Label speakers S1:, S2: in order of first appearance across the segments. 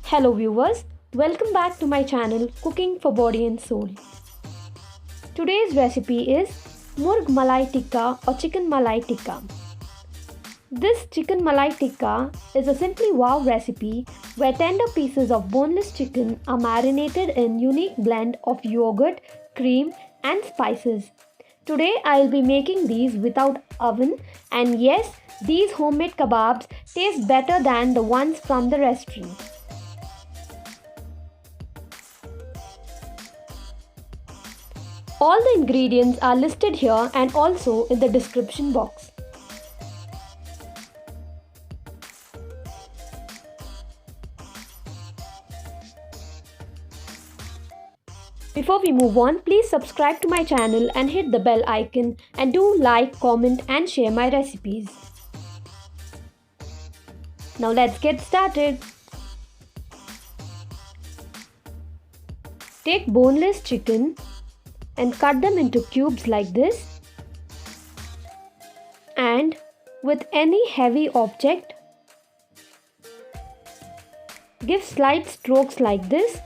S1: Hello viewers, welcome back to my channel Cooking for Body and Soul. Today's recipe is Murg Malai Tikka or Chicken Malai Tikka. This Chicken Malai Tikka is a simply wow recipe where tender pieces of boneless chicken are marinated in unique blend of yogurt, cream and spices. Today I will be making these without oven, and yes, these homemade kebabs taste better than the ones from the restaurant. All the ingredients are listed here and also in the description box. Before we move on, please subscribe to my channel and hit the bell icon, and do like, comment and share my recipes. Now let's get started. Take boneless chicken and cut them into cubes like this, and with any heavy object give slight strokes like this.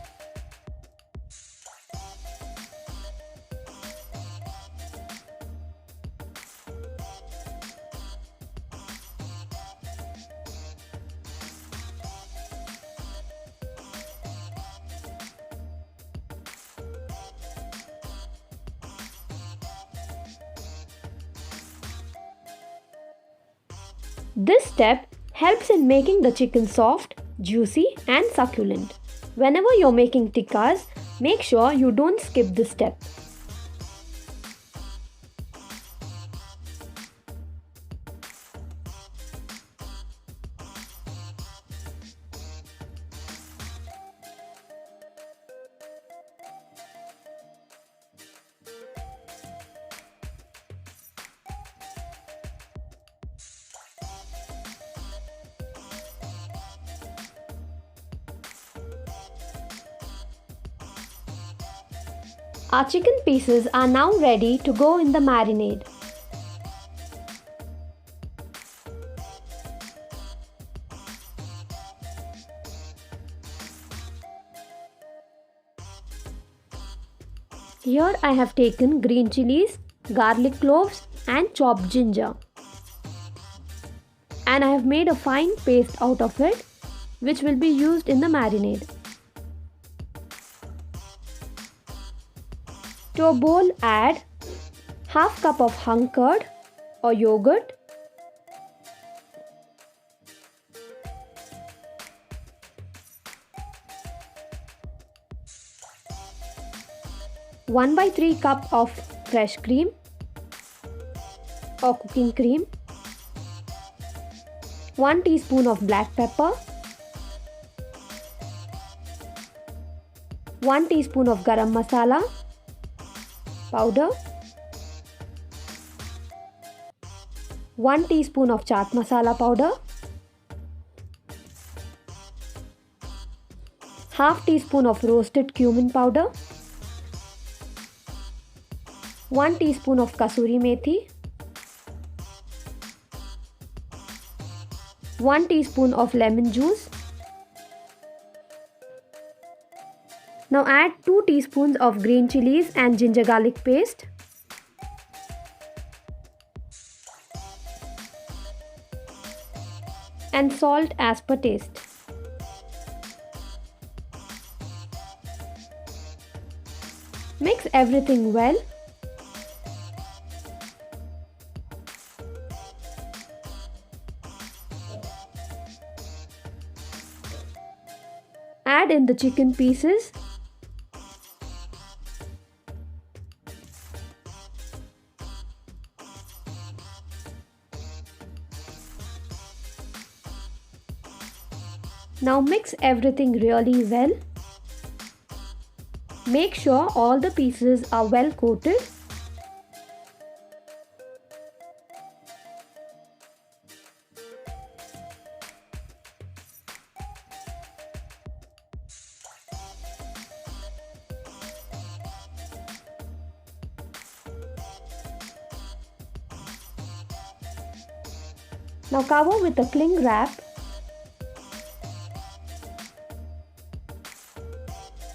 S1: This step helps in making the chicken soft, juicy and succulent. Whenever you're making tikkas, make sure you don't skip this step. Our chicken pieces are now ready to go in the marinade. Here I have taken green chilies, garlic cloves and chopped ginger. And I have made a fine paste out of it, which will be used in the marinade. To a bowl add half cup of hung curd or yogurt, one by 3 cup of fresh cream or cooking cream, 1 teaspoon of black pepper, 1 teaspoon of garam masala powder, 1 teaspoon of chaat masala powder, half teaspoon of roasted cumin powder, 1 teaspoon of kasuri methi, 1 teaspoon of lemon juice. Now add 2 teaspoons of green chilies and ginger garlic paste. And salt as per taste. Mix everything well. Add in the chicken pieces. Now mix everything really well. Make sure all the pieces are well coated. Now cover with a cling wrap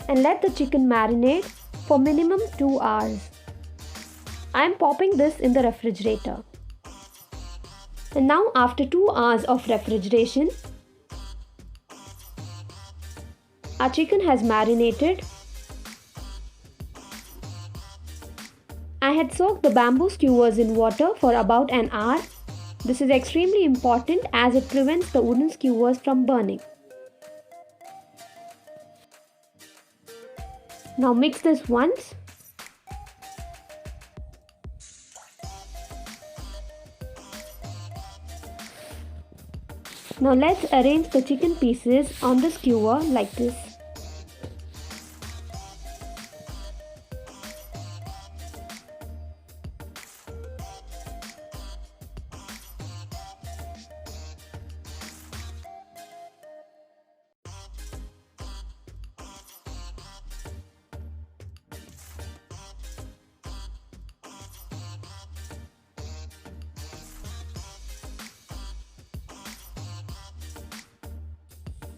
S1: and let the chicken marinate for minimum 2 hours. I am popping this in the refrigerator. And now after 2 hours of refrigeration, our chicken has marinated. I had soaked the bamboo skewers in water for about an hour. This is extremely important as it prevents the wooden skewers from burning. Now mix this once. Now let's arrange the chicken pieces on the skewer like this.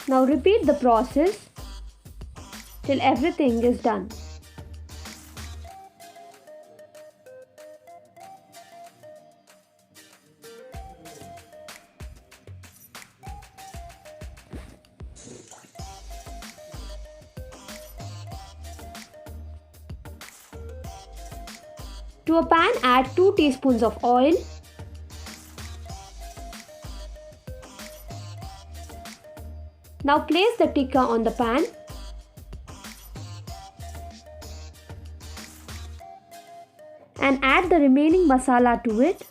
S1: Now repeat the process till everything is done. To a pan, add 2 teaspoons of oil. Now place the tikka on the pan. And add the remaining masala to it.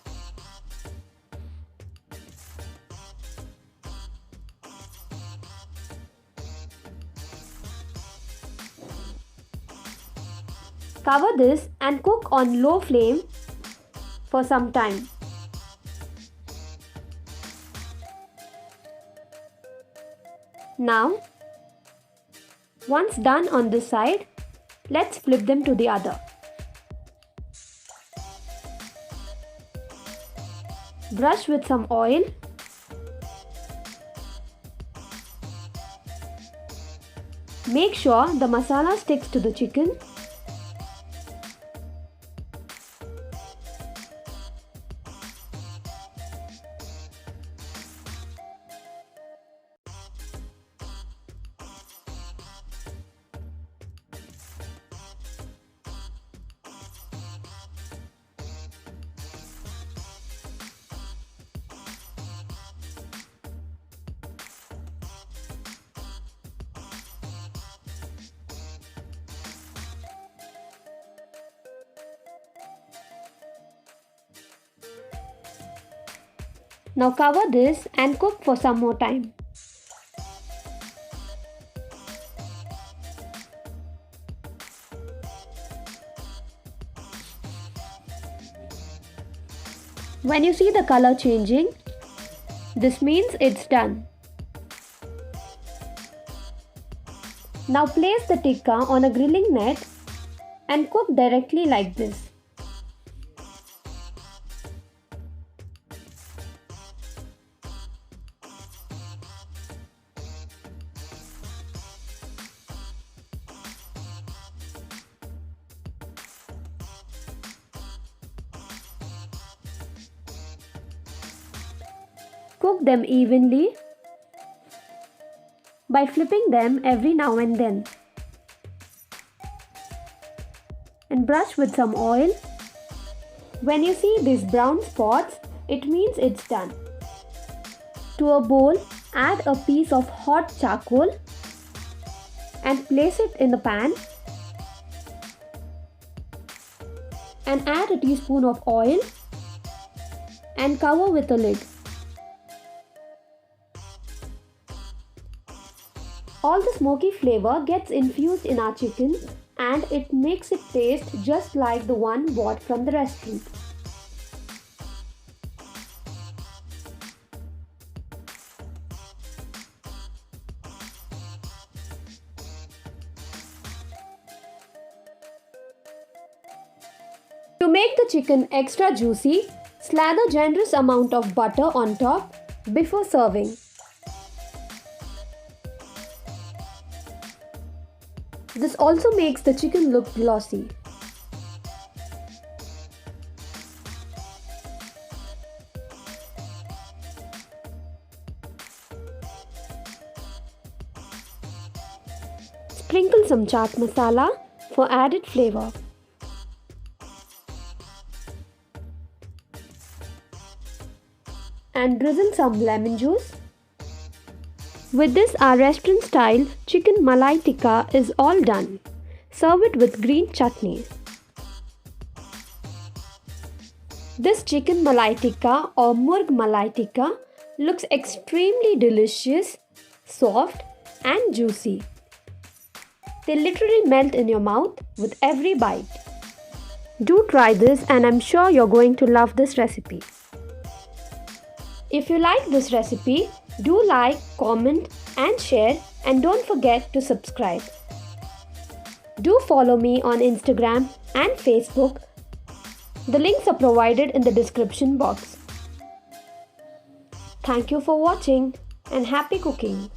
S1: Cover this and cook on low flame for some time. Now, once done on this side, let's flip them to the other. Brush with some oil. Make sure the masala sticks to the chicken. Now cover this and cook for some more time. When you see the color changing, this means it's done. Now place the tikka on a grilling net and cook directly like this. Cook them evenly by flipping them every now and then. And brush with some oil. When you see these brown spots, it means it's done. To a bowl, add a piece of hot charcoal and place it in the pan. And add a teaspoon of oil and cover with a lid. All the smoky flavor gets infused in our chicken and it makes it taste just like the one bought from the restaurant. To make the chicken extra juicy, slather generous amount of butter on top before serving. This also makes the chicken look glossy. Sprinkle some chaat masala for added flavor. And drizzle some lemon juice. With this, our restaurant style chicken malai tikka is all done. Serve it with green chutney. This chicken malai tikka or murg malai tikka looks extremely delicious, soft and juicy. They literally melt in your mouth with every bite. Do try this and I'm sure you're going to love this recipe. If you like this recipe, do like, comment and share, and don't forget to subscribe. Do follow me on Instagram and Facebook. The links are provided in the description box. Thank you for watching and happy cooking.